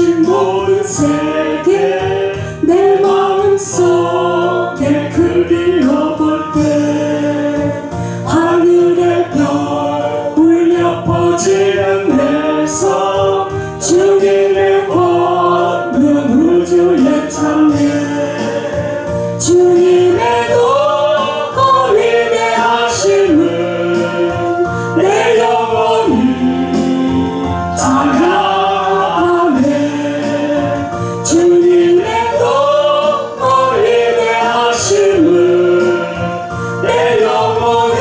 주신 모든 세계 내 마음속에 그리워볼 때 하늘의 별 울려 퍼지는 내 손 주님의 권능 우주에 찬양 주님의 높고 위대하심을 내 영혼이 찬양하네 주님의 높고 위대하심을 내 영혼이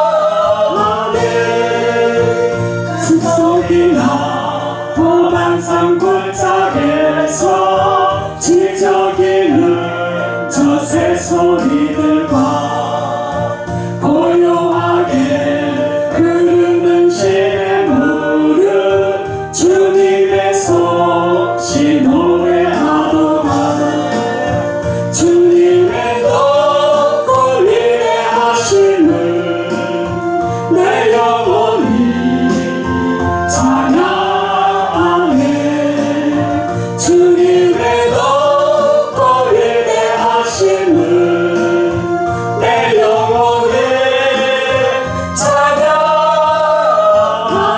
찬양하네 숲속이나 고난산 골짜기에서 지저귀는 저 새소리들과 고요하게 흐르는 시냇물을 주님의 솜씨 노래하도다 주님의 높고 위대하심을 내 영혼이 찬양하네 주님의 높고 위대하심을 내 영혼이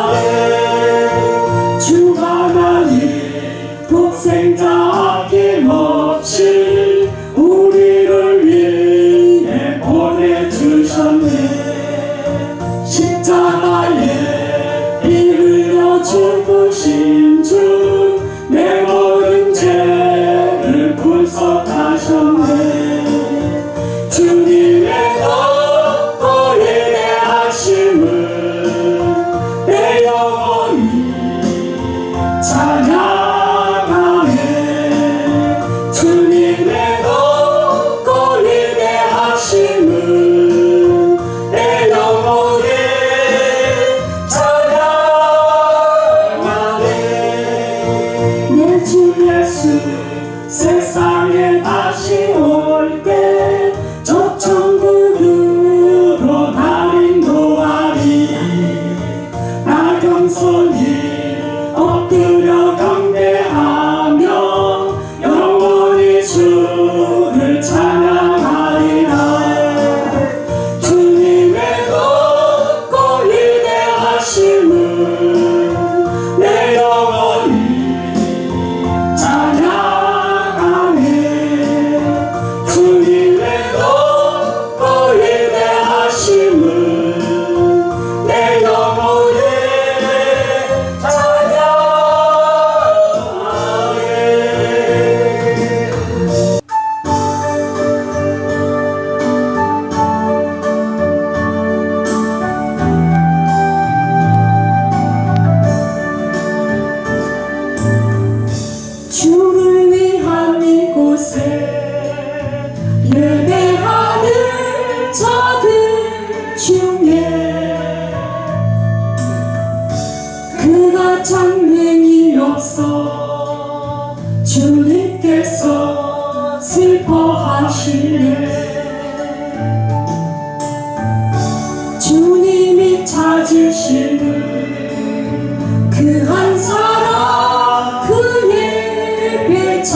찬양하네 주 하나님 독생자 아낌없이 우리를 위해 보내주셨네 십자가에 피 흘려 죽으신 주 내 모든 죄를 분석하셨네 주님의 높고 위대하심을 내 영혼이 찬양하네 주님의 높고 위대하심을 내 영혼이 찬양하네 내 주 예수 세상에 다시 올 때 저 천국으로 날 인도하리 나 겸손히 엎드려 경배하며 영원히 주를 찬양하리라 주님의 높고 위대하심을 내 영혼이 찬양하네 주님의 높고 위대하심을 내 영혼이 주를 위한 이곳에 예배하는 자들 중에 그가 장래이 없어 주님께서 슬퍼하시네 주님이 찾으시는 그 한 사람 그 예배자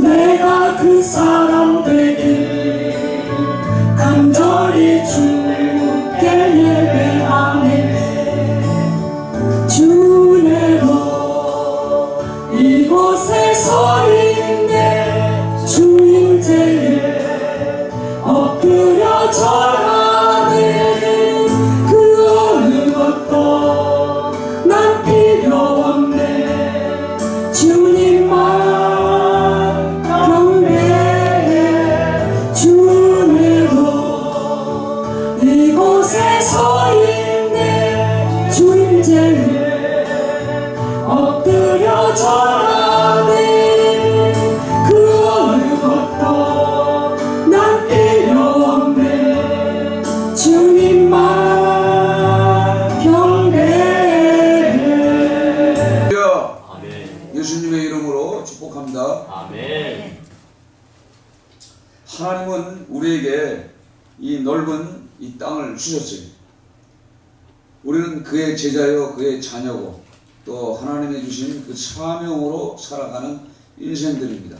내가 그 사람 되길 간절히 주께 예배하네 주내로 이곳에 서 있네 주인제에 엎드려 절하네 그 어느 것도 난 필요 없네 주님만 경배해 주내로 이곳에 서 있네 주인제에 엎드려 절하네 그 어느 것도 난 필요 없네 주님만 경배해 예수님의 이름으로 축복합니다. 아멘. 하나님은 우리에게 이 넓은 이 땅을 주셨어요. 우리는 그의 제자요 그의 자녀고 또 하나님이 주신 그 사명으로 살아가는 인생들입니다.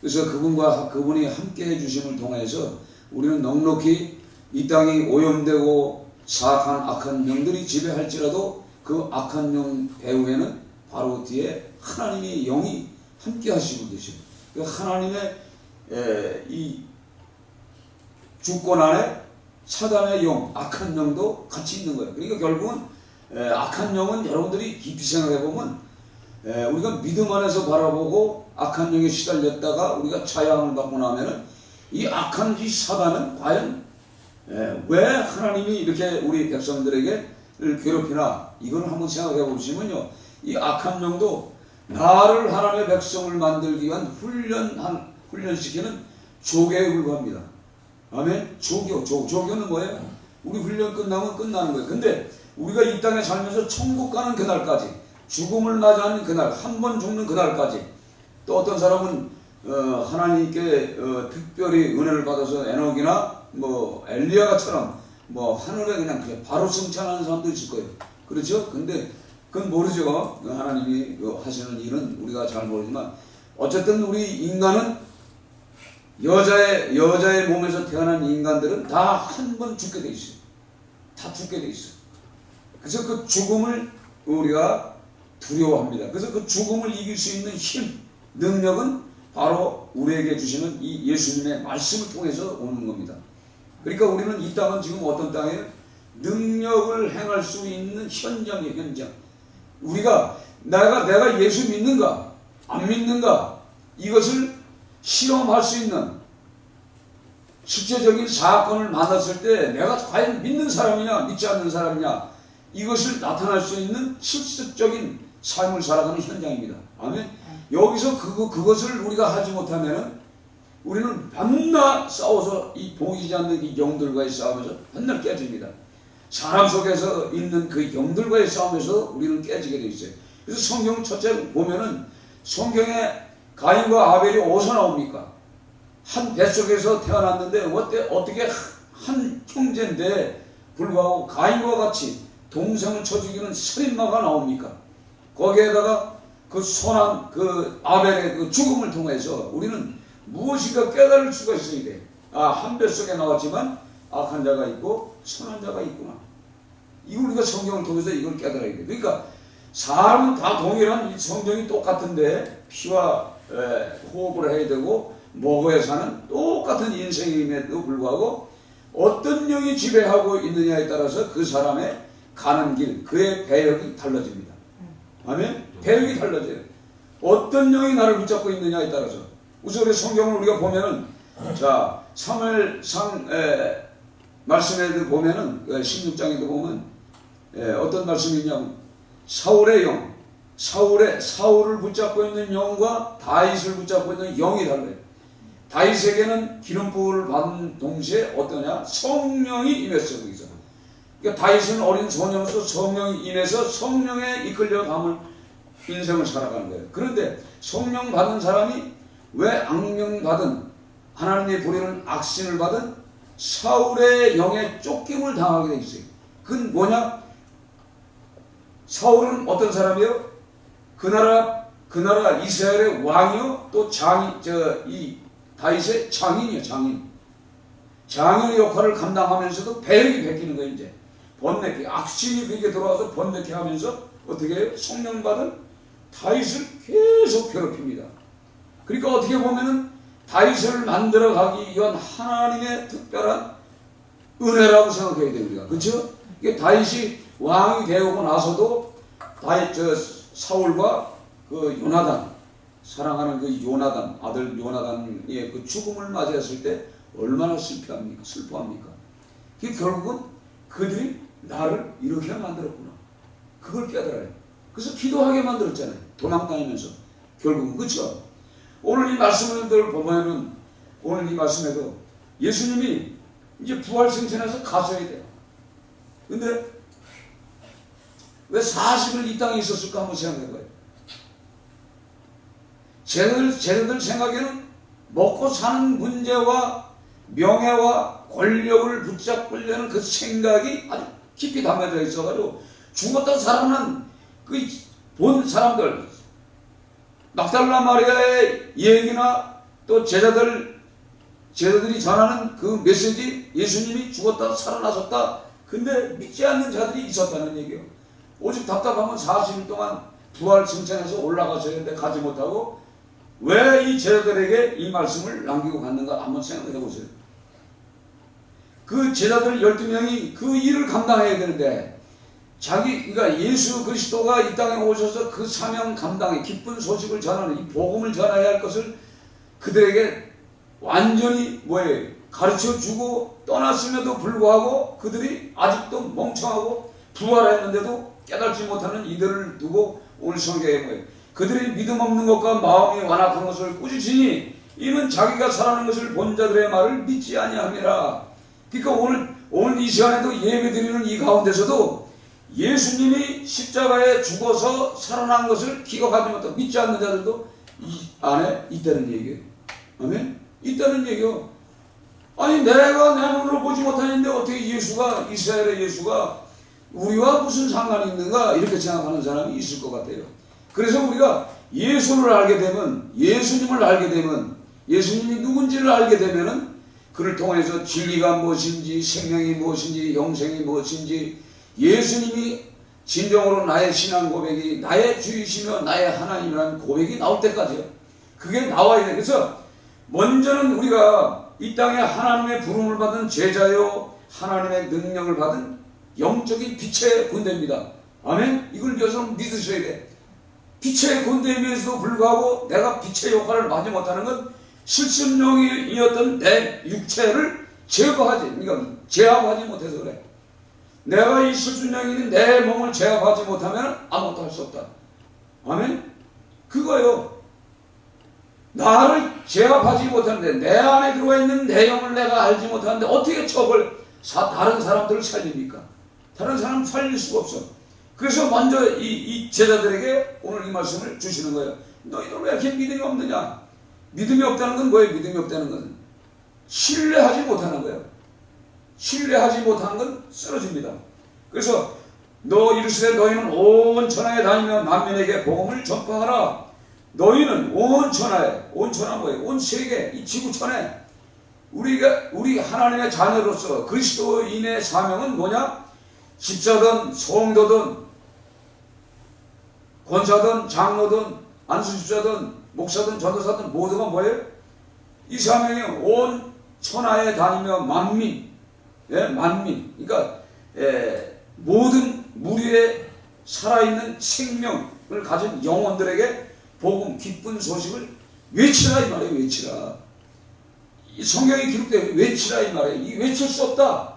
그래서 그분이 함께 해주심을 통해서 우리는 넉넉히 이 땅이 오염되고 사악한 악한 영들이 지배할지라도 그 악한 영 배후에는 바로 뒤에 하나님의 영이 함께 하시고 계십니다. 그 하나님의 이 주권 안에 사단의 영, 악한 영도 같이 있는 거예요. 그러니까 결국은 악한 영은 여러분들이 깊이 생각해 보면 우리가 믿음 안에서 바라보고 악한 영에 시달렸다가 우리가 자양을 받고 나면은 이 악한 이 사단은 과연 왜 하나님이 이렇게 우리 백성들에게 괴롭히나 이걸 한번 생각해 보시면요, 이 악한 영도 나를 하나님의 백성을 만들기 위한 훈련시키는 조개에 불과합니다. 아멘. 조교는 뭐예요? 우리 훈련 끝나면 끝나는 거예요. 근데 우리가 이 땅에 살면서 천국 가는 그날까지, 죽음을 맞이하는 그날, 한 번 죽는 그날까지, 또 어떤 사람은 하나님께 특별히 은혜를 받아서 에녹이나 뭐 엘리야처럼 뭐 하늘에 그냥 바로 승천하는 사람도 있을 거예요. 그렇죠? 근데 그건 모르죠. 하나님이 하시는 일은 우리가 잘 모르지만 어쨌든 우리 인간은 여자의 몸에서 태어난 인간들은 다 한 번 죽게 돼 있어요. 다 죽게 돼 있어요. 그래서 그 죽음을 우리가 두려워합니다. 그래서 그 죽음을 이길 수 있는 힘, 능력은 바로 우리에게 주시는 이 예수님의 말씀을 통해서 오는 겁니다. 그러니까 우리는 이 땅은 지금 어떤 땅이에요? 능력을 행할 수 있는 현장이에요, 현장. 우리가 내가 예수 믿는가 안 믿는가 이것을 실험할 수 있는 실제적인 사건을 만났을 때 내가 과연 믿는 사람이냐 믿지 않는 사람이냐 이것을 나타날 수 있는 실습적인 삶을 살아가는 현장입니다. 아멘. 여기서 그것을 우리가 하지 못하면 우리는 밤낮 싸워서 이 보이지 않는 이 영들과의 싸움에서 맨날 깨집니다. 사람 속에서 있는 그 영들과의 싸움에서 우리는 깨지게 돼 있어요. 그래서 성경 첫째 보면은 성경에 가인과 아벨이 어디서 나옵니까? 한 뱃속에서 태어났는데 어떻게 한 형제인데 불구하고 가인과 같이 동생을 쳐 죽이는 살인마가 나옵니까? 거기에다가 그 선한 그 아벨의 그 죽음을 통해서 우리는 무엇인가 깨달을 수가 있어야 돼. 한 뱃속에 나왔지만 악한 자가 있고 선한 자가 있구나. 이걸 우리가 성경을 통해서 이걸 깨달아야 돼. 그러니까 사람은 다 동일한 성경이 똑같은데 피와 호흡을 해야 되고 먹어야 사는 똑같은 인생임에도 불구하고 어떤 영이 지배하고 있느냐에 따라서 그 사람의 가는 길, 그의 배역이 달라집니다. 아멘? 배역이 달라져요. 어떤 영이 나를 붙잡고 있느냐에 따라서. 우선 우리 성경을 우리가 보면은 자 사무엘상 말씀에도 보면은 16장에도 보면 어떤 말씀이 있냐면 사울의 영, 사울을 붙잡고 있는 영과 다윗을 붙잡고 있는 영이 달라요. 다윗에게는 기름 부음을 받은 동시에 어떠냐? 성령이 임했어 거기서. 그러니까 다윗은 어린 소년으로서 성령이 임해서 성령에 이끌려감을 인생을 살아가는 거예요. 그런데 성령 받은 사람이 왜 악령 받은 하나님의 부리는 악신을 받은 사울의 영에 쫓김을 당하게 돼 있어요. 그건 뭐냐? 사울은 어떤 사람이에요? 그 나라 이스라엘의 왕이요, 또 이 다윗의 장인이요, 장인의 역할을 감당하면서도 배역이 베끼는 거예요. 이제 번뇌케 악신이 그에게 들어와서 번뇌케 하면서 어떻게 해요? 성령 받은 다윗을 계속 괴롭힙니다. 그러니까 어떻게 보면은 다윗을 만들어 가기 위한 하나님의 특별한 은혜라고 생각해야 됩니다. 그렇죠? 이게 다윗이 왕이 되고 나서도 사울과 그 요나단, 사랑하는 그 요나단, 아들 요나단의 그 죽음을 맞이했을 때 얼마나 슬퍼합니까? 그게 결국은 그들이 나를 이렇게 만들었구나. 그걸 깨달아요. 그래서 기도하게 만들었잖아요. 도망다니면서. 결국은. 그렇죠? 오늘 이 말씀을 보면은 오늘 이 말씀에도 예수님이 이제 부활승천해서 가셔야 돼요. 근데 왜 40일 이 땅에 있었을까 한번 생각해봐요. 쟤네들 생각에는 먹고 사는 문제와 명예와 권력을 붙잡으려는 그 생각이 아주 깊이 담겨져 있어가지고 죽었다 살아난 그 본 사람들, 막달라 마리아의 얘기나 또 제자들이 전하는 그 메시지, 예수님이 죽었다 살아나셨다. 근데 믿지 않는 자들이 있었다는 얘기예요. 오직 답답하면 40일 동안 부활 칭찬해서 올라가셨는데 가지 못하고 왜 이 제자들에게 이 말씀을 남기고 갔는가 한번 생각해 보세요. 그 제자들 12명이 그 일을 감당해야 되는데 그러니까 예수 그리스도가 이 땅에 오셔서 그 사명 감당해 기쁜 소식을 전하는 이 복음을 전해야 할 것을 그들에게 완전히 가르쳐 주고 떠났음에도 불구하고 그들이 아직도 멍청하고 부활했는데도 깨닫지 못하는 이들을 두고 오늘 성경에 그들이 믿음 없는 것과 마음이 완악한 것을 꾸짖으니 이는 자기가 살아난 것을 본 자들의 말을 믿지 아니함이라. 그러니까 오늘 이 시간에도 예배드리는 이 가운데서도 예수님이 십자가에 죽어서 살아난 것을 기억하지 못하고 믿지 않는 자들도 이 안에 있다는 얘기예요. 아멘? 있다는 얘기요. 아니 내가 내 눈으로 보지 못하는데 어떻게 이스라엘의 예수가 우리와 무슨 상관이 있는가 이렇게 생각하는 사람이 있을 것 같아요. 그래서 우리가 예수님을 알게 되면 예수님이 누군지를 알게 되면은 그를 통해서 진리가 무엇인지 생명이 무엇인지 영생이 무엇인지 예수님이 진정으로 나의 신앙 고백이 나의 주이시며 나의 하나님이라는 고백이 나올 때까지요. 그게 나와야 돼. 그래서 먼저는 우리가 이 땅에 하나님의 부름을 받은 제자요 하나님의 능력을 받은 영적인 빛의 군대입니다. 아멘? 이걸 여러분 믿으셔야 돼. 빛의 군대임에도 불구하고 내가 빛의 역할을 하지 못하는 건 실습용이었던 내 육체를 제압하지 못해서 그래. 내가 이 실습용인 내 몸을 제압하지 못하면 아무것도 할 수 없다. 아멘? 그거요. 나를 제압하지 못하는데 내 안에 들어와 있는 내 영을 내가 알지 못하는데 어떻게 다른 사람들을 살립니까? 다른 사람 살릴 수가 없어. 그래서 먼저 이 제자들에게 오늘 이 말씀을 주시는 거예요. 너희들 왜 이렇게 믿음이 없느냐? 믿음이 없다는 건 뭐예요? 믿음이 없다는 건 신뢰하지 못하는 거예요. 신뢰하지 못하는 건 쓰러집니다. 그래서 이르시되 너희는 온 천하에 다니며 만민에게 복음을 전파하라. 너희는 온 천하 뭐예요? 온 세계 이 지구촌에 우리 하나님의 자녀로서 그리스도인의 사명은 뭐냐? 집사든 성도든 권사든 장로든 안수집사든 목사든 전도사든 모두가 뭐예요? 이 사명이 온 천하에 다니며 만민, 그러니까 모든 무리에 살아있는 생명을 가진 영혼들에게 복음, 기쁜 소식을 외치라 이 말이에요. 외치라. 이 성경에 기록되어 외치라 이 말이에요. 이 외칠 수 없다.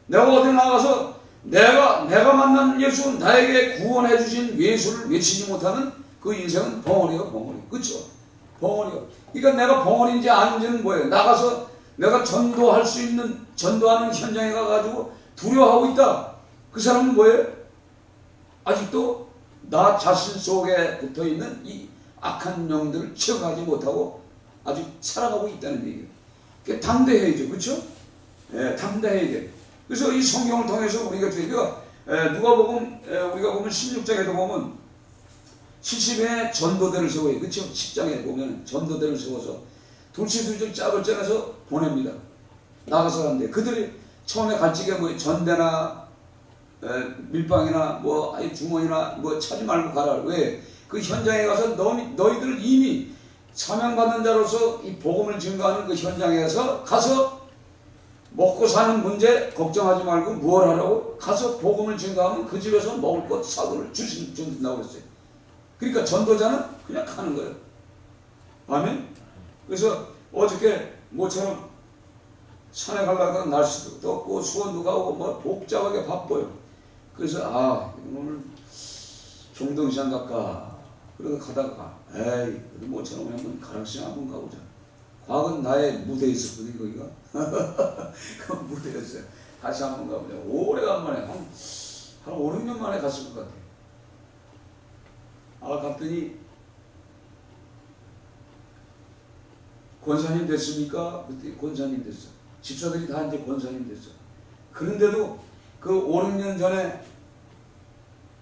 내가 어디 나가서 내가 만난 예수, 나에게 구원해 주신 예수를 외치지 못하는 그 인생은 벙어리요, 벙어리. 그렇죠? 벙어리요. 그러니까 내가 벙어리인지 아닌지는 뭐예요? 나가서 내가 전도하는 현장에 가가지고 두려워하고 있다. 그 사람은 뭐예요? 아직도 나 자신 속에 붙어있는 이 악한 영들을 체험하지 못하고 아직 살아가고 있다는 얘기예요. 그러니까 담대해야죠. 그렇죠? 담대해야 돼. 그래서 이 성경을 통해서 우리가 누가복음 우리가 보면 16장에도 보면 70의 전도대를 세워요. 그렇죠? 10장에 보면 전도대를 세워서 돌치술적 짝을 짜서 보냅니다. 나가서 하는데 그들이 처음에 갈 적에 전대나 밀방이나 주머니나 차지 말고 가라. 왜? 그 현장에 가서 너희들 이미 사명받는 자로서 이 복음을 증거하는 그 현장에 가서 먹고 사는 문제 걱정하지 말고 무엇 하라고? 가서 복음을 증거하면 그 집에서 먹을 것 사도를 주신다고 그랬어요. 그러니까 전도자는 그냥 가는 거예요. 아멘? 그래서 어저께 모처럼 산에 가려다가 날씨도 없고 수원도 가고 복잡하게 바빠요. 그래서 오늘 종동시장 갈까? 그러다 가다가 그래도 모처럼 한번 가락시장 한번 가보자. 과거는 나의 무대에 있었거든요. 거기가 그 무대였어요. 다시 한번 가보자. 오래간만에 한 5, 6년 만에 갔을 것 같아요. 갔더니 권사님 됐습니까? 그때 권사님 됐어. 집사들이 다 이제 권사님 됐어. 그런데도 그 5, 6년 전에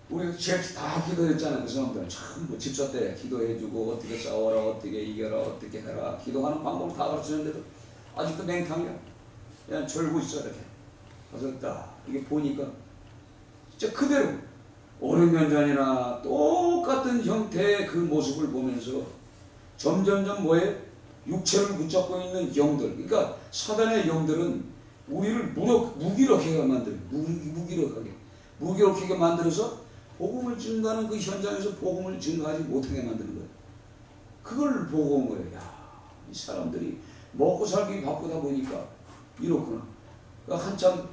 우리 집 다 기도했잖아요. 그 사람들 전부 집사 때 기도해주고 어떻게 싸워라, 어떻게 이겨라, 어떻게 해라, 기도하는 방법을 다 가르치는데도 아직도 맹탕이야. 그냥 졸고 있어. 이렇게 가서 딱 이게 보니까 진짜 그대로 5, 6년 전이나 똑같은 형태의 그 모습을 보면서 점점점 뭐에 육체를 붙잡고 있는 영들, 그러니까 사단의 영들은 우리를 무기력하게 만들어요. 무기력하게 만들어서 복음을 증가하는 그 현장에서 복음을 증가하지 못하게 만드는 거예요. 그걸 보고 온 거예요. 야, 이 사람들이 먹고 살기 바쁘다 보니까 이렇구나. 그러니까 한참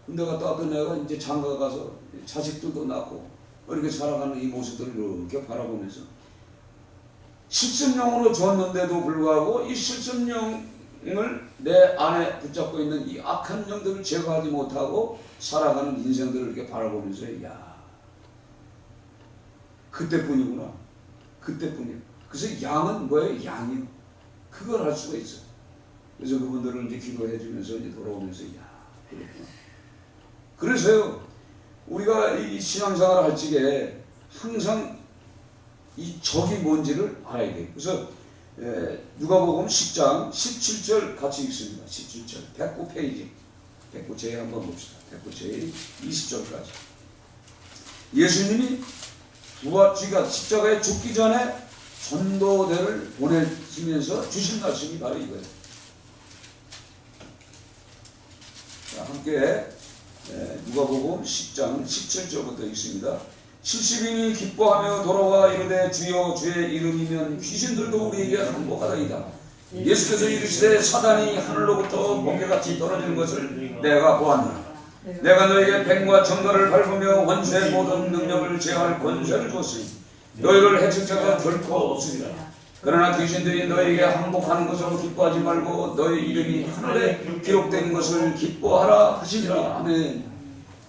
군대 갔다 왔던 애가 이제 장가 가서 자식들도 낳고 이렇게 살아가는 이 모습들을 이렇게 바라보면서 실습용으로 줬는데도 불구하고 이 실습용을 내 안에 붙잡고 있는 이 악한 영들을 제거하지 못하고 살아가는 인생들을 이렇게 바라보면서 야, 그때뿐이구나. 그때뿐이야. 그래서 양은 뭐예요? 양이요. 그걸 할 수가 있어. 그래서 그분들을 이제 기도해 주면서 이제 돌아오면서 야, 그렇구나. 그래서요, 우리가 이 신앙생활을 할 적에 항상 이 적이 뭔지를 알아야 돼요. 그래서 누가복음 10장 17절 같이 읽습니다. 17절 109페이지 109제에 한번 봅시다. 109제에 20절까지 예수님이 쥐가 십자가에 죽기 전에 전도대를 보내시면서 주신 말씀이 바로 이거예요. 자, 함께 누가복음 10장 17절부터 읽습니다. 70인이 기뻐하며 돌아와 이르되 주여 주의 이름이면 귀신들도 우리에게 항복하다이다. 예수께서 이르시되 사단이 하늘로부터 번개같이 떨어지는 것을 내가 보았노라. 내가 너에게 뱀과 정갈을 밟으며 원수의 모든 능력을 제어할 권세를 줬으니 너희를 해칠 자가 결코 없으리라. 그러나 귀신들이 너에게 항복하는 것으로 기뻐하지 말고 너희 이름이 하늘에 기록된 것을 기뻐하라 하시니라. 아멘.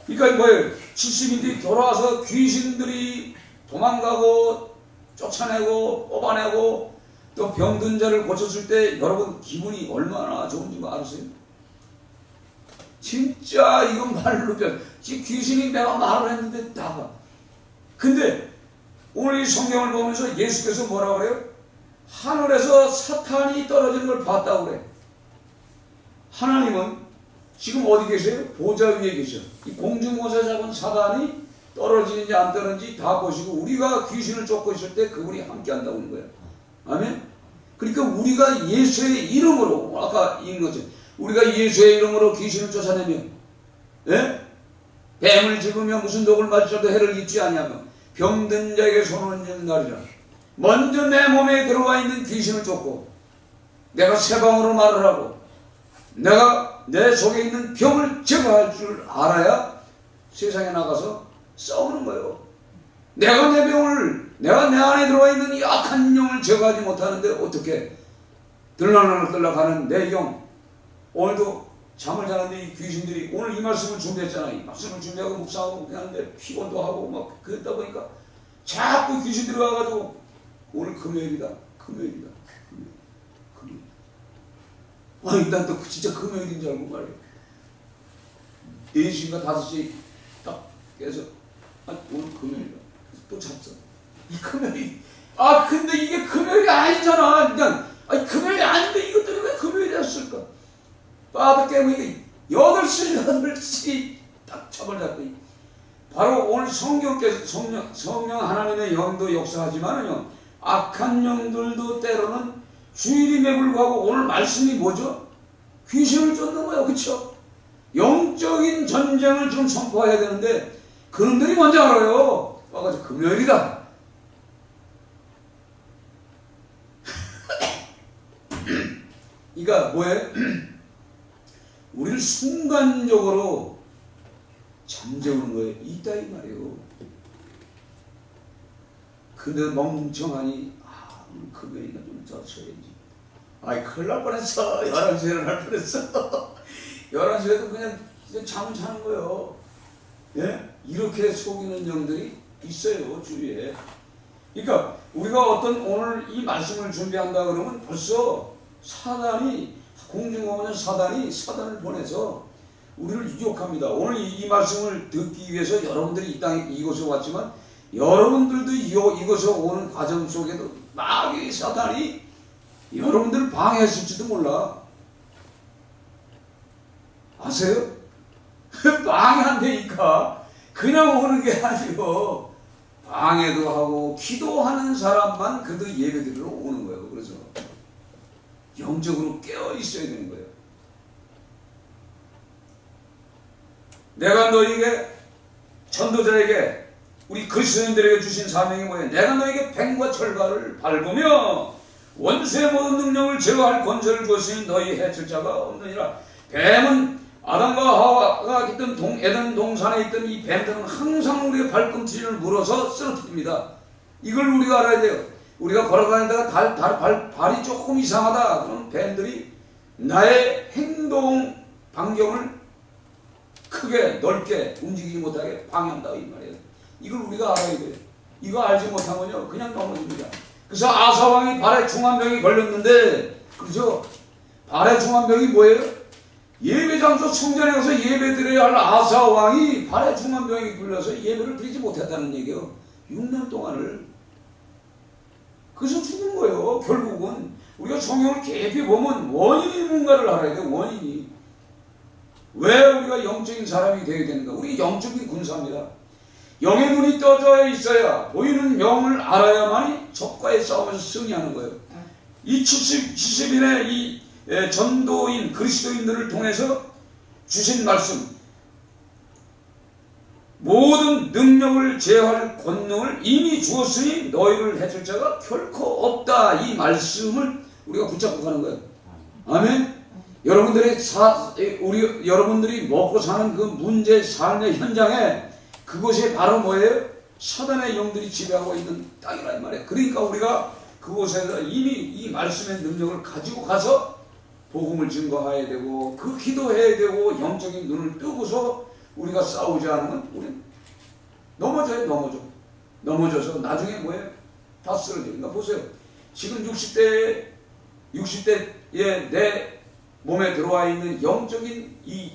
그러니까 뭐예요? 70인들이 돌아와서 귀신들이 도망가고 쫓아내고 뽑아내고 또 병든 자를 고쳤을 때 여러분 기분이 얼마나 좋은지 아세요? 진짜 이건 말로 지금 귀신이 내가 말을 했는데 나가. 근데 오늘 이 성경을 보면서 예수께서 뭐라고 그래요? 하늘에서 사탄이 떨어지는 걸 봤다고 그래. 하나님은 지금 어디 계세요? 보좌 위에 계셔. 이 공중모자 잡은 사단이 떨어지는지 안 떨어지는지 다 보시고 우리가 귀신을 쫓고 있을 때 그분이 함께 한다고 하는 거예요. 아멘? 그러니까 우리가 예수의 이름으로 아까 읽은 것처럼 우리가 예수의 이름으로 귀신을 쫓아내면 뱀을 집으며 무슨 독을 맞으셔도 해를 입지 아니하며 병든 자에게 손을 얹는 날이라. 먼저 내 몸에 들어와 있는 귀신을 쫓고 내가 새 방으로 말을 하고 내가 내 속에 있는 병을 제거할 줄 알아야 세상에 나가서 싸우는 거예요. 내가 내 내가 내 안에 들어와 있는 이 악한 영을 제거하지 못하는데 어떻게 들락날락하는 내 영. 오늘도 잠을 자는데 이 귀신들이 오늘 이 말씀을 준비했잖아. 이 말씀을 준비하고 묵상하고 하는데 피곤도 하고 막 그러다 보니까 자꾸 귀신들이 와가지고 오늘 금요일이다. 아니 난 또 진짜 금요일인 줄 알고 말이야. 4시인가 5시 딱 깨서 오늘 금요일이다. 또 잤어. 이 금요일. 근데 이게 금요일이 아니잖아. 그냥 금요일이 아닌데 이것들이 왜 금요일이었을까? 빠도 깨고 이게 8시 딱 잠을 잤고 바로 오늘 성경께서 성령 하나님의 영도 역사하지만은요 악한 영들도 때로는 주일임에 불구하고 오늘 말씀이 뭐죠? 귀신을 쫓는 거예요. 그렇죠? 영적인 전쟁을 좀 선포해야 되는데 그놈들이 먼저 알아요. 와가지고 금요일이다. 그러니까 뭐예요? 우리를 순간적으로 잠재우는 거예요. 이따 이 말이에요. 근데 멍청하니 오늘 금요일이니까 좀 더 쳐야지. 큰일 날 뻔했어. 11시에 일어날 뻔했어. 11시에도 그냥 잠을 자는 거예요. 예? 이렇게 속이는 영들이 있어요. 주위에. 그러니까 우리가 오늘 이 말씀을 준비한다 그러면 벌써 사단이 공중공원의 사단을 보내서 우리를 유혹합니다. 오늘 이 말씀을 듣기 위해서 여러분들이 이 땅에 이곳에 왔지만 여러분들도 이곳에 오는 과정 속에도 마귀 사탄이 여러분들을 방해했을지도 몰라. 아세요? 방해한다니까. 그냥 오는 게 아니고 방해도 하고 기도하는 사람만 그래도 예배드리러 오는 거예요. 그래서 영적으로 깨어 있어야 되는 거예요. 내가 너에게 전도자에게 우리 그리스도인들에게 주신 사명이 뭐예요? 내가 너에게 뱀과 철과를 밟으며 원수의 모든 능력을 제어할 권세를 주었으니 너희 해칠 자가 없느니라. 뱀은 아담과 하와가 있던 에덴 동산에 있던 이 뱀들은 항상 우리의 발꿈치를 물어서 쓰러뜨립니다. 이걸 우리가 알아야 돼요. 우리가 걸어다니다가 발이 조금 이상하다 그럼 뱀들이 나의 행동 반경을 크게 넓게 움직이지 못하게 방해한다 이 말이에요. 이걸 우리가 알아야 돼요. 이거 알지 못하면요 그냥 넘어집니다. 그래서 아사왕이 발에 중환병이 걸렸는데, 그죠? 발에 중환병이 뭐예요? 예배장소 성전에 가서 예배드려야 할 아사왕이 발에 중환병이 걸려서 예배를 드리지 못했다는 얘기예요. 6년 동안을. 그래서 죽은 거예요. 결국은 우리가 성경을 깊이 보면 원인이 뭔가를 알아야 돼요. 원인이. 왜 우리가 영적인 사람이 되어야 되는가? 우리 영적인 군사입니다. 영의 눈이 떠져 있어야 보이는 영을 알아야만이 적과의 싸움에서 승리하는 거예요. 이 70인의 이 전도인 그리스도인들을 통해서 주신 말씀, 모든 능력을 제어할 권능을 이미 주었으니 너희를 해줄 자가 결코 없다. 이 말씀을 우리가 붙잡고 가는 거예요. 아멘. 여러분들이 먹고 사는 그 문제 삶의 현장에 그곳이 바로 뭐예요? 사단의 영들이 지배하고 있는 땅이라 이 말이에요. 그러니까 우리가 그곳에서 이미 이 말씀의 능력을 가지고 가서 복음을 증거해야 되고 그 기도해야 되고 영적인 눈을 뜨고서 우리가 싸우지 않으면 우리는 넘어져요. 넘어져서 나중에 뭐예요? 다 쓰러져요. 그러니까 보세요. 지금 60대에 내 몸에 들어와 있는 영적인 이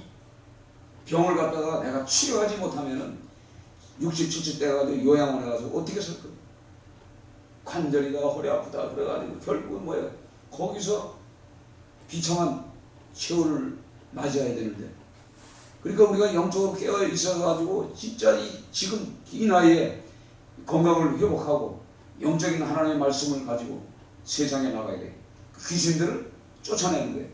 병을 갖다가 내가 치료하지 못하면은 60, 70대가 가지고 요양원에 가서 어떻게 살 거예요? 관절이다, 허리 아프다 그래가지고 결국은 뭐예요? 거기서 비참한 세월을 맞이해야 되는데, 그러니까 우리가 영적으로 깨어 있어가지고 진짜 지금 이 나이에 건강을 회복하고 영적인 하나님의 말씀을 가지고 세상에 나가야 돼. 귀신들을 쫓아내는 거예요.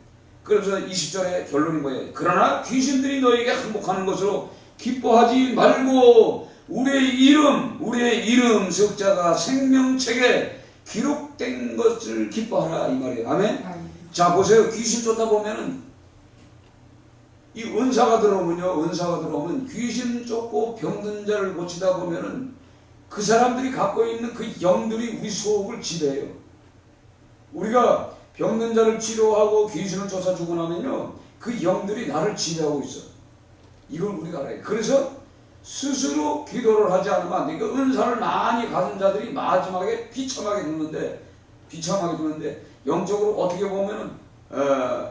그래서 20절의 결론이 뭐예요? 그러나 귀신들이 너에게 항복하는 것으로 기뻐하지 말고 우리의 이름 석자가 생명책에 기록된 것을 기뻐하라 이 말이에요. 아멘. 자 보세요. 귀신 쫓다 보면은 이 은사가 들어오면 귀신 쫓고 병든 자를 고치다 보면은 그 사람들이 갖고 있는 그 영들이 우리 속을 지배해요. 우리가 병든 자를 치료하고 귀신을 쫓아 주고 나면요 그 영들이 나를 지배하고 있어. 이걸 우리가 알아요. 그래서 스스로 기도를 하지 않으면 안 돼. 그 은사를 많이 가진 자들이 마지막에 비참하게 죽는데 영적으로 어떻게 보면은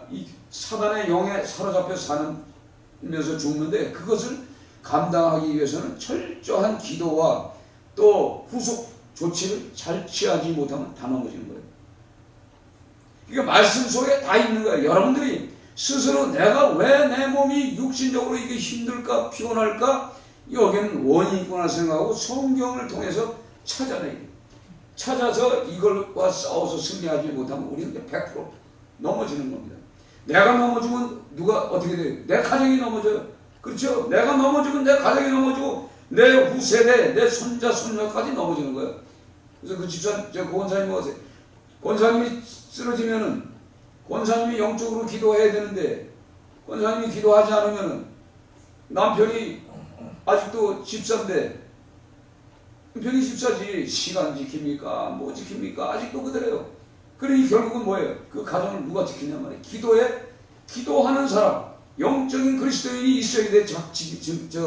이 사단의 영에 사로잡혀 살면서 죽는데 그것을 감당하기 위해서는 철저한 기도와 또 후속 조치를 잘 취하지 못하면 다 넘어지는 거예요. 그러니까 말씀 속에 다 있는 거예요. 여러분들이 스스로 내가 왜 내 몸이 육신적으로 이게 힘들까 피곤할까 여기는 원인이 있구나 생각하고 성경을 통해서 찾아서 이걸과 싸워서 승리하지 못하면 우리는 100% 넘어지는 겁니다. 내가 넘어지면 누가 어떻게 돼요? 내 가정이 넘어져요. 그렇죠? 내가 넘어지면 내 가정이 넘어지고 내 후세대, 내 손자, 손녀까지 넘어지는 거예요. 그래서 그 집사, 저 권사님이 어떠세요? 권사님이 쓰러지면은 권사님이 영적으로 기도해야 되는데 권사님이 기도하지 않으면은 남편이 아직도 집사인데 남편이 집사지 시간 지킵니까? 뭐 지킵니까? 아직도 그대로요. 그러니 결국은 뭐예요? 그 가정을 누가 지키냐 말이에요. 기도하는 사람, 영적인 그리스도인이 있어야 돼. 저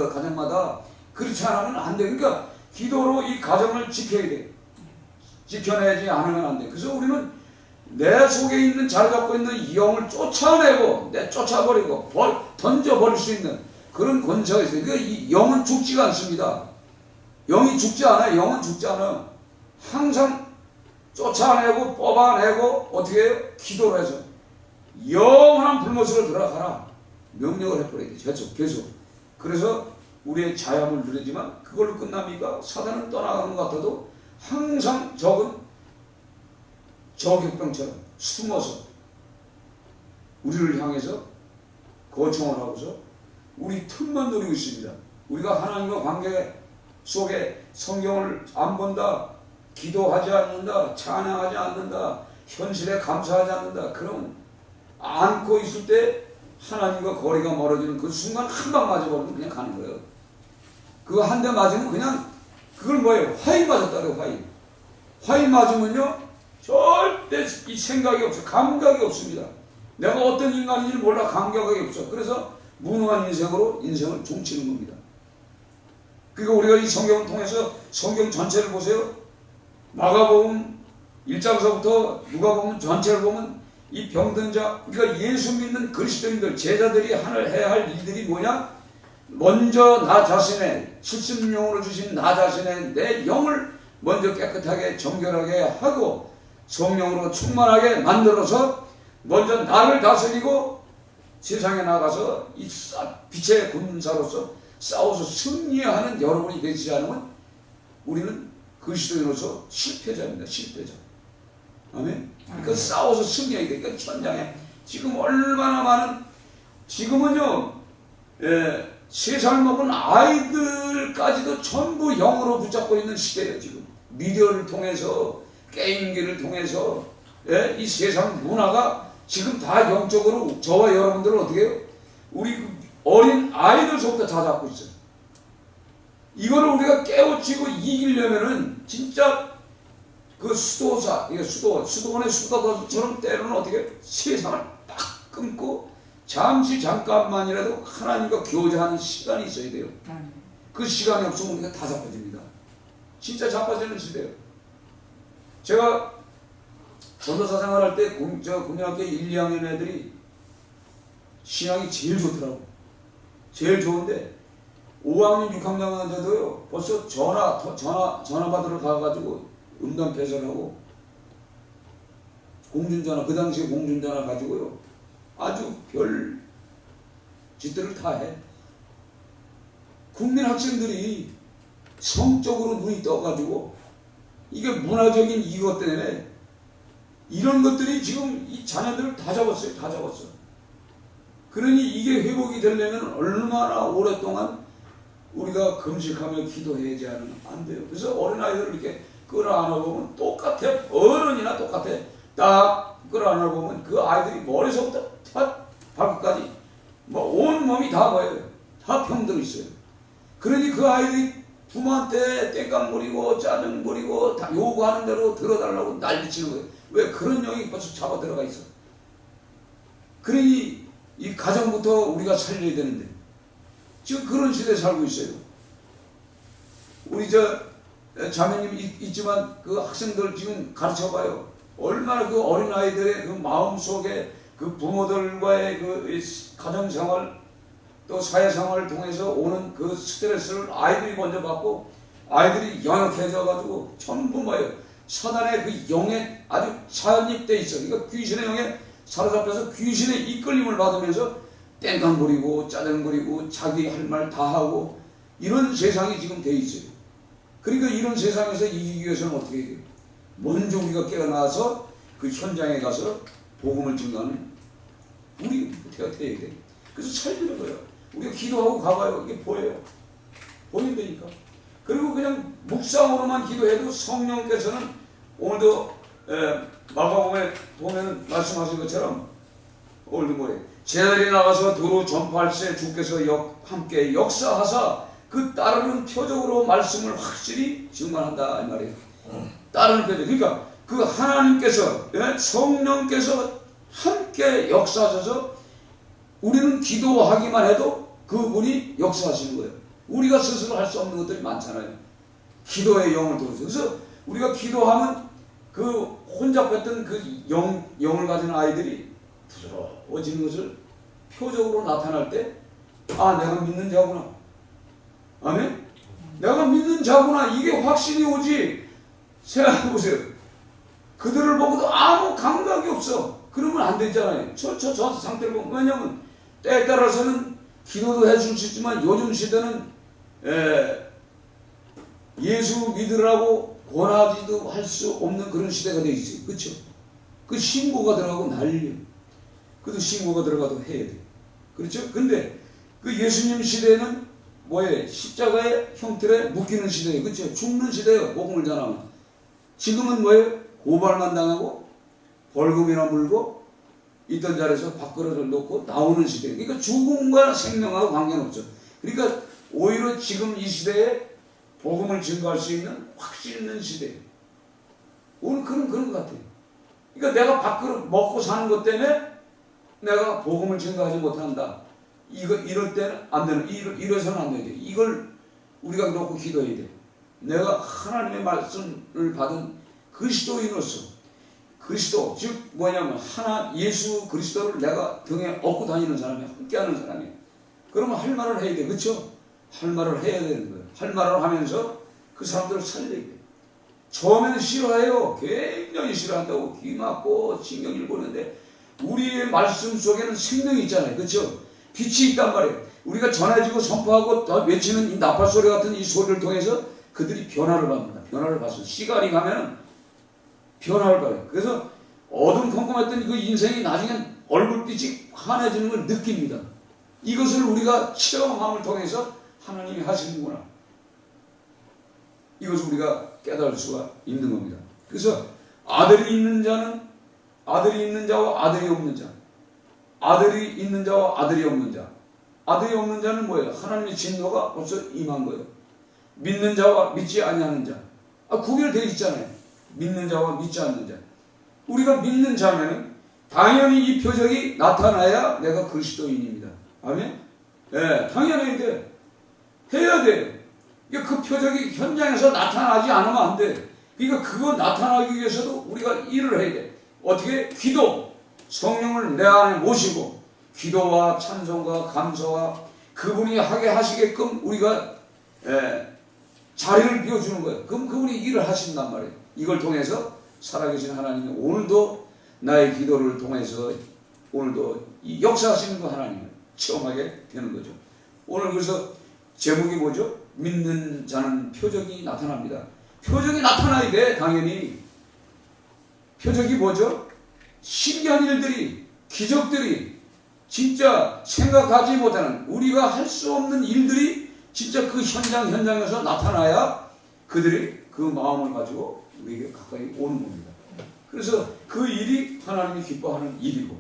가정마다. 그렇지 않으면 안 돼. 그러니까 기도로 이 가정을 지켜야 돼. 지켜내지 않으면 안 돼. 그래서 우리는 내 속에 있는 자리 잡고 있는 이 영을 쫓아내고 쫓아버리고 던져버릴 수 있는 그런 권세가 있어요. 그러니까 이 영은 죽지가 않습니다. 영이 죽지 않아요. 영은 죽지 않아요. 항상 쫓아내고 뽑아내고 어떻게 해요? 기도를 해서 영원한 불못으로 들어가라 명령을 해버려야 돼. 계속. 그래서 우리의 자유함을 누리지만 그걸로 끝납니까? 사단은 떠나가는 것 같아도 항상 적은 저격병처럼 숨어서 우리를 향해서 거청을 하고서 우리 틈만 노리고 있습니다. 우리가 하나님과 관계 속에 성경을 안 본다, 기도하지 않는다, 찬양하지 않는다, 현실에 감사하지 않는다. 그러면 안고 있을 때 하나님과 거리가 멀어지는 그 순간 한 방 맞아버리면 그냥 가는 거예요. 그거 한 대 맞으면 그냥 그걸 뭐예요? 화인 맞았다 그래요. 화인 맞으면요 절대 이 생각이 없어요. 감각이 없습니다. 내가 어떤 인간인지 몰라. 감각이 없어. 그래서 무능한 인생으로 인생을 종치는 겁니다. 그러니까 우리가 이 성경을 통해서 성경 전체를 보세요. 마가복음 1장서부터 누가복음 전체를 보면 이 병든 자, 그러니까 예수 믿는 그리스도인들, 제자들이 해야 할 일들이 뭐냐? 먼저 나 자신의 70영으로 주신 나 자신의 내 영을 먼저 깨끗하게 정결하게 하고 성령으로 충만하게 만들어서 먼저 나를 다스리고 세상에 나가서 이 빛의 군사로서 싸워서 승리하는 여러분이 되지 않으면 우리는 그리스도인으로서 실패자입니다. 실패자. 아멘. 그러니까 싸워서 승리해야 돼. 그러니까 현장에 지금 얼마나 많은 지금은요 세살 먹은 아이들까지도 전부 영으로 붙잡고 있는 시대예요. 지금 미디어를 통해서 게임기를 통해서 이 세상 문화가 지금 다 영적으로 저와 여러분들은 어떻게 해요? 우리 어린 아이들서부터 다 잡고 있어요. 이거를 우리가 깨우치고 이기려면은 진짜 그 수도원의 수도사처럼 때로는 어떻게 세상을 딱 끊고 잠깐만이라도 하나님과 교제하는 시간이 있어야 돼요. 그 시간이 없으면 우리가 다 자빠집니다. 진짜 자빠지는 시대예요. 제가 전도사 생활할 때 국민학교 1, 2학년 애들이 신앙이 제일 좋더라고. 제일 좋은데 5학년, 6학년 애들도요 벌써 전화 받으러 가가지고 음담 패설하고 공중전화, 그 당시에 공중전화 가지고요 아주 별 짓들을 다 해. 국민 학생들이 성적으로 눈이 떠가지고 이게 문화적인 이것 때문에 이런 것들이 지금 이 자녀들을 다 잡았어요. 다 잡았어. 그러니 이게 회복이 되려면 얼마나 오랫동안 우리가 금식하며 기도해야지 안 돼요. 그래서 어린아이들을 이렇게 끌어안아보면 똑같아. 어른이나 똑같아. 딱 끌어안아보면 그 아이들이 머리서부터 발끝까지 온 몸이 다 뭐예요? 다 병들어 있어요. 그러니 그 아이들이 부모한테 땡깡 부리고 짜증 부리고 다 요구하는 대로 들어달라고 난리치는 거예요. 왜? 그런 영이 벌써 잡아 들어가 있어. 그러니 이 가정부터 우리가 살려야 되는데 지금 그런 시대에 살고 있어요. 우리 자매님 있지만 그 학생들 지금 가르쳐봐요. 얼마나 그 어린아이들의 그 마음속에 그 부모들과의 그 가정생활 또 사회생활을 통해서 오는 그 스트레스를 아이들이 먼저 받고 아이들이 영역해져 가지고 전부 뭐예요? 사단의 그 영에 아주 사연입돼 있어. 그러니까 귀신의 영에 사로잡혀서 귀신의 이끌림을 받으면서 땡깡 부리고 짜증 부리고 자기 할 말 다 하고 이런 세상이 지금 돼 있어요. 그러니까 이런 세상에서 이기기 위해서는 어떻게 해야 돼요? 먼저 우리가 깨어나서 그 현장에 가서 복음을 증거하는 우리가 돼야 돼. 그래서 살리는 거예요. 우리가 기도하고 가봐요. 이게 보여요. 보인다니까. 그리고 그냥 묵상으로만 기도해도 성령께서는 오늘도 마가복음에 보면 말씀하신 것처럼 오늘도 뭐래? 제자들이 나가서 도로 전파할 때 주께서 함께 역사하사 그 따르는 표적으로 말씀을 확실히 증거한다 이 말이에요. 따르는 표적. 그러니까 그 하나님께서 성령께서 함께 역사하셔서 우리는 기도하기만 해도 그분이 역사하시는 거예요. 우리가 스스로 할 수 없는 것들이 많잖아요. 기도의 영을 통해서. 그래서 우리가 기도하면 그 혼잡했던 그 영을 가진 아이들이 부드러워지는 것을 표적으로 나타날 때, 아, 내가 믿는 자구나. 아멘? 내가 믿는 자구나. 이게 확신이 오지. 생각해보세요. 그들을 보고도 아무 감각이 없어. 그러면 안 되잖아요. 저 상태를 보면. 왜냐면 때에 따라서는 기도도 해줄 수 있지만 요즘 시대는 예수 믿으라고 권하지도 할 수 없는 그런 시대가 되어 있어요. 그렇죠? 그 신고가 들어가고 난리예요. 그래도 신고가 들어가도 해야 돼. 그렇죠? 근데 그 예수님 시대에는 뭐예요? 십자가의 형틀에 묶이는 시대예요. 그렇죠? 죽는 시대예요. 복음을 전하면. 지금은 뭐예요? 고발만 당하고 벌금이나 물고 있던 자리에서 밥그릇을 놓고 나오는 시대예요. 그러니까 죽음과 생명하고 관계는 없죠. 그러니까 오히려 지금 이 시대에 복음을 증거할 수 있는 확신 있는 시대예요. 오늘 그런 것 같아요. 그러니까 내가 밥그릇 먹고 사는 것 때문에 내가 복음을 증거하지 못한다. 이럴 때는 안 되는, 이래서는 안 돼요. 이걸 우리가 놓고 기도해야 돼. 내가 하나님의 말씀을 받은 그리스도인으로서, 그리스도, 즉 뭐냐면 예수 그리스도를 내가 등에 업고 다니는 사람이야. 함께하는 사람이야. 그러면 할 말을 해야 돼. 그렇죠? 할 말을 해야 되는 거예요. 할 말을 하면서 그 사람들을 살려야 돼. 처음에는 싫어해요. 굉장히 싫어한다고 귀 막고 신경질 보는데 우리의 말씀 속에는 생명이 있잖아요. 그렇죠? 빛이 있단 말이에요. 우리가 전해지고 선포하고 더 외치는 이 나팔 소리 같은 이 소리를 통해서 그들이 변화를 받는다. 변화를 받습니다. 시간이 가면 변화를 받아요. 그래서 어둠컴컴했던 그 인생이 나중엔 얼굴빛이 환해지는 걸 느낍니다. 이것을 우리가 체험함을 통해서 하나님이 하시는구나. 이것을 우리가 깨달을 수가 있는 겁니다. 그래서 아들이 있는 자는 아들이 있는 자와 아들이 없는 자, 아들이 있는 자와 아들이 없는 자. 아들이 없는 자는 뭐예요? 하나님의 진노가 벌써 임한 거예요. 믿는 자와 믿지 아니하는 자. 구별되어 있잖아요. 믿는 자와 믿지 않는 자. 우리가 믿는 자면은 당연히 이 표적이 나타나야 내가 그리스도인입니다. 아멘? 예, 당연해야 돼. 해야 돼. 그 표적이 현장에서 나타나지 않으면 안 돼. 그러니까 그거 나타나기 위해서도 우리가 일을 해야 돼. 어떻게? 기도. 성령을 내 안에 모시고 기도와 찬송과 감사와 그분이 하게 하시게끔 우리가 자리를 비워주는 거예요. 그럼 그분이 일을 하신단 말이에요. 이걸 통해서 살아계신 하나님이 오늘도 나의 기도를 통해서 오늘도 이 역사하시는 그 하나님을 체험하게 되는 거죠. 오늘 그래서 제목이 뭐죠? 믿는 자는 표적이 나타납니다. 표적이 나타나야 돼. 당연히. 표적이 뭐죠? 신기한 일들이, 기적들이, 진짜 생각하지 못하는, 우리가 할 수 없는 일들이 진짜 그 현장에서 나타나야 그들이 그 마음을 가지고 우리에게 가까이 오는 겁니다. 그래서 그 일이 하나님이 기뻐하는 일이고,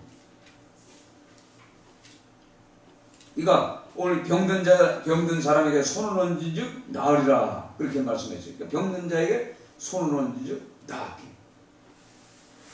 그러니까 오늘 병든 사람에게 손을 얹은즉 나으리라 그렇게 말씀했어요. 그러니까 병든 자에게 손을 얹은즉 나으리.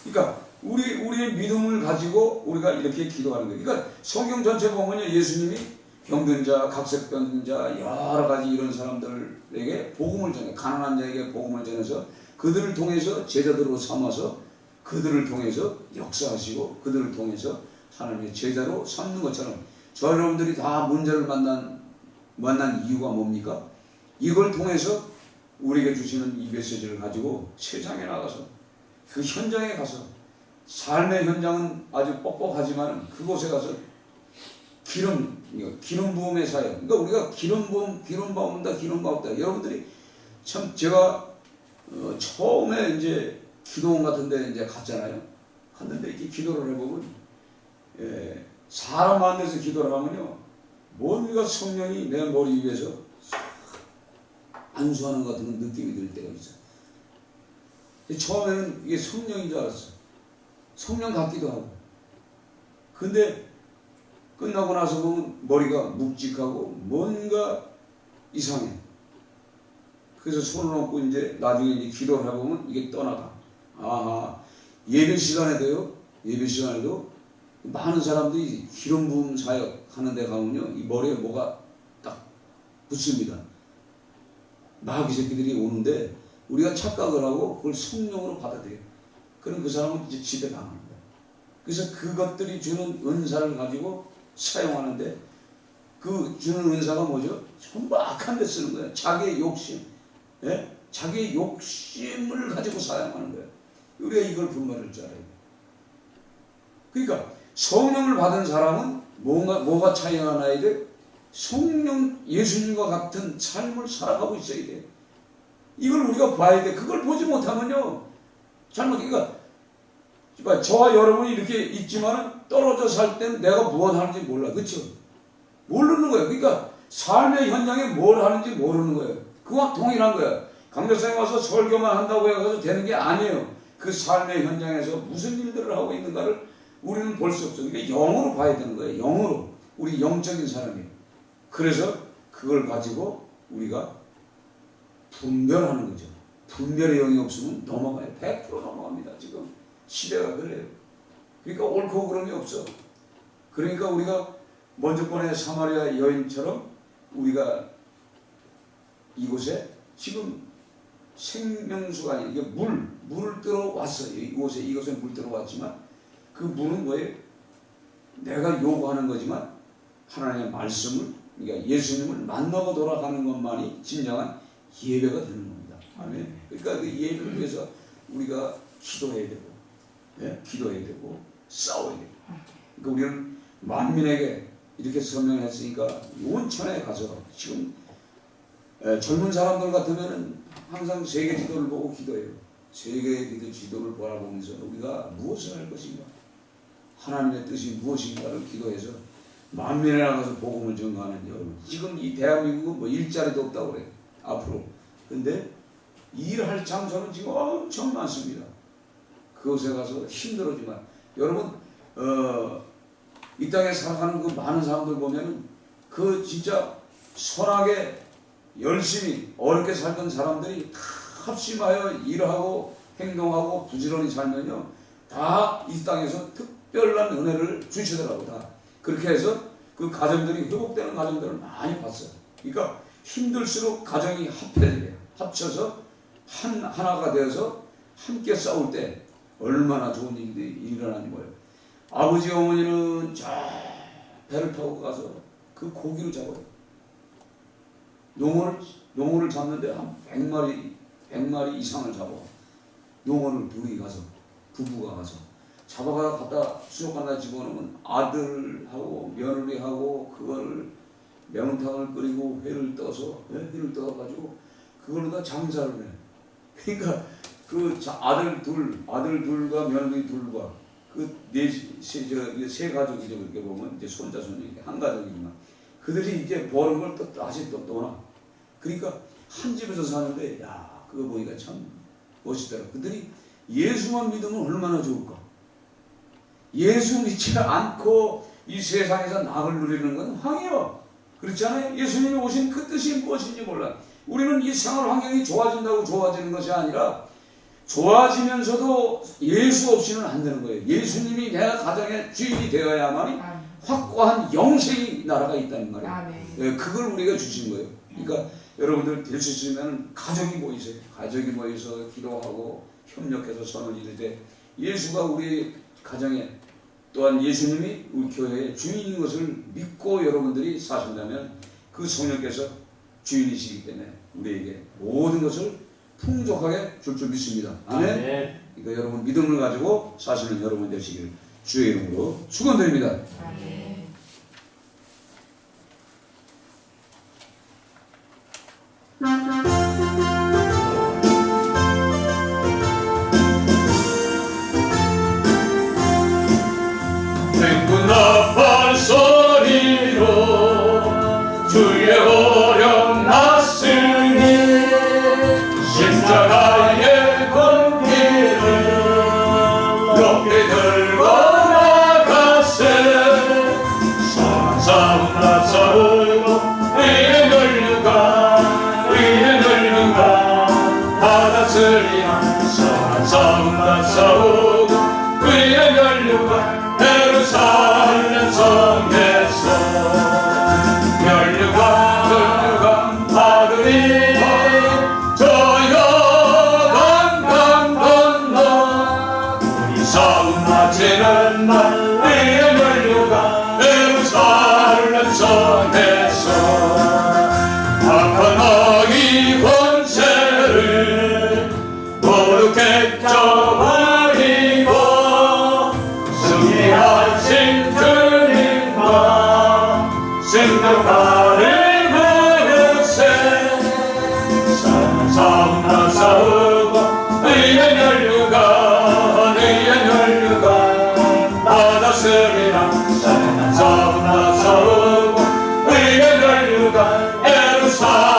그러니까 우리의 믿음을 가지고 우리가 이렇게 기도하는 거예요. 그러니까 성경 전체 보면요, 예수님이 병든 자, 각색병든 자, 여러 가지 이런 사람들에게 복음을 전해, 가난한 자에게 복음을 전해서 그들을 통해서 제자들로 삼아서 그들을 통해서 역사하시고 그들을 통해서 하나님의 제자로 삼는 것처럼 저 여러분들이 다 문제를 만난 이유가 뭡니까? 이걸 통해서 우리에게 주시는 이 메시지를 가지고 세상에 나가서 그 현장에 가서 삶의 현장은 아주 뻑뻑하지만 그곳에 가서 기름 부음의 사역. 그러니까 우리가 기름 부음다. 여러분들이 참 제가 처음에 이제 기도원 같은데 이제 갔잖아요. 갔는데 이렇게 기도를 해보면 사람 만나서 기도를 하면요, 뭔가 성령이 내 머리 위에서 안수하는 것 같은 느낌이 들 때가 있어요. 처음에는 이게 성령인 줄 알았어요. 성령 같기도 하고. 근데 끝나고 나서 보면 머리가 묵직하고 뭔가 이상해. 그래서 손을 얹고 이제 나중에 이제 기도를 해보면 이게 떠나가. 아하, 예배 시간에도 많은 사람들이 기름 부음 사역 하는데 가면요, 이 머리에 뭐가 딱 붙습니다. 마귀 새끼들이 오는데 우리가 착각을 하고 그걸 성령으로 받아들여요. 그럼 그 사람은 이제 지배당합니다. 그래서 그것들이 주는 은사를 가지고 사용하는데 그 주는 은사가 뭐죠? 전부 악한 데 쓰는 거예요. 자기의 욕심, 예? 자기의 욕심을 가지고 사용하는 거예요. 우리가 이걸 분별할 줄 알아요. 그러니까 성령을 받은 사람은 뭐가 차이가 나야 돼? 성령 예수님과 같은 삶을 살아가고 있어야 돼. 이걸 우리가 봐야 돼. 그걸 보지 못하면요, 잘못. 그러니까 저와 여러분이 이렇게 있지만은 떨어져 살 때는 내가 무엇 하는지 몰라, 그렇죠? 모르는 거예요. 그러니까 삶의 현장에 뭘 하는지 모르는 거예요. 그와 동일한 거예요. 강대상에 와서 설교만 한다고 해서 되는 게 아니에요. 그 삶의 현장에서 무슨 일들을 하고 있는가를 우리는 볼 수 없어요. 그러니까 영으로 봐야 되는 거예요. 영으로. 우리 영적인 사람이에요. 그래서 그걸 가지고 우리가 분별하는 거죠. 분별의 영이 없으면 넘어가요. 100% 넘어갑니다. 지금 시대가 그래요. 그러니까 옳고 그름이 없어. 그러니까 우리가 먼저 번에 사마리아 여인처럼 우리가 이곳에 지금 생명수가 아니라 이게 물을 들어왔어요. 이곳에 물 들어왔지만 그 물은 뭐예요? 내가 요구하는 거지만 하나님의 말씀을, 그러니까 예수님을 만나고 돌아가는 것만이 진정한 예배가 되는 겁니다. 아멘. 그러니까 그 예배를 위해서 우리가 기도해야 되고, 예? 기도해야 되고 싸워야 되고. 그러니까 우리는 만민에게 이렇게 설명했으니까 온천에 가서 지금 젊은 사람들 같으면은 항상 세계 지도를 보고 기도해요. 세계 지도를 바라보면서 우리가 무엇을 할 것인가, 하나님의 뜻이 무엇인가를 기도해서 만민에 나가서 복음을 전가하는 여러분. 지금 이 대한민국은 뭐 일자리도 없다고 그래요. 앞으로. 근데 일할 장소는 지금 엄청 많습니다. 그곳에 가서 힘들어지만 여러분 이 땅에 살아가는 그 많은 사람들 보면은 그 진짜 선하게 열심히 어렵게 살던 사람들이 다 합심하여 일하고 행동하고 부지런히 살면요, 다 이 땅에서 특별한 은혜를 주시더라고. 다 그렇게 해서 그 가정들이 회복되는 가정들을 많이 봤어요. 그러니까 힘들수록 가정이 합쳐서 하나가 되어서 함께 싸울 때 얼마나 좋은 일들이 일어나는 거예요. 아버지 어머니는 저 배를 타고 가서 그 고기를 잡아요. 농어를 잡는데 한 100마리 이상을 잡아. 농어를 둘이 가서, 부부가 가서 잡아가 갖다 수족관에다 집어넣으면 아들하고 며느리하고 그걸 매운탕을 끓이고 회를 떠가지고 그걸로 다 장사를 해. 그러니까 그 아들 둘과 며느리 둘과 그 세 가족이죠. 그렇게 보면 이제 손자 손녀 한 가족이지만 그들이 이제 버는 걸 또 다시 또 떠나. 그러니까 한 집에서 사는데, 야, 그거 보니까 참 멋있더라. 그들이 예수만 믿으면 얼마나 좋을까. 예수 믿지 않고 이 세상에서 낙을 누리는 건 황이요. 그렇지 않아요? 예수님이 오신 그 뜻이 무엇인지 몰라. 우리는 이 생활 환경이 좋아진다고 좋아지는 것이 아니라 좋아지면서도 예수 없이는 안 되는 거예요. 예수님이 내가 가정의 주인이 되어야만이 확고한 영생이 나라가 있다는 말이에요. 네, 그걸 우리가 주신 거예요. 그러니까 여러분들 될 수 있으면 가정이 모이세요. 가족이 모여서 기도하고 협력해서 선을 이루되 예수가 우리 가정에, 또한 예수님이 우리 교회의 주인인 것을 믿고 여러분들이 사신다면 그 성령께서 주인이시기 때문에 우리에게 모든 것을 풍족하게 줄 줄 믿습니다. 아멘. 그러니까 여러분 믿음을 가지고 사시는 여러분 되시기를 주의 이름으로 축원드립니다. 아멘. 행군나팔 소리로 주의 오령 났으니 십자가의 공기를 높이 들고 나가세. 선한 싸움 나 싸우고 의의 널류가 받았으리라. 선한 싸움 나 싸우고 의의 널류가 예루살렘 성에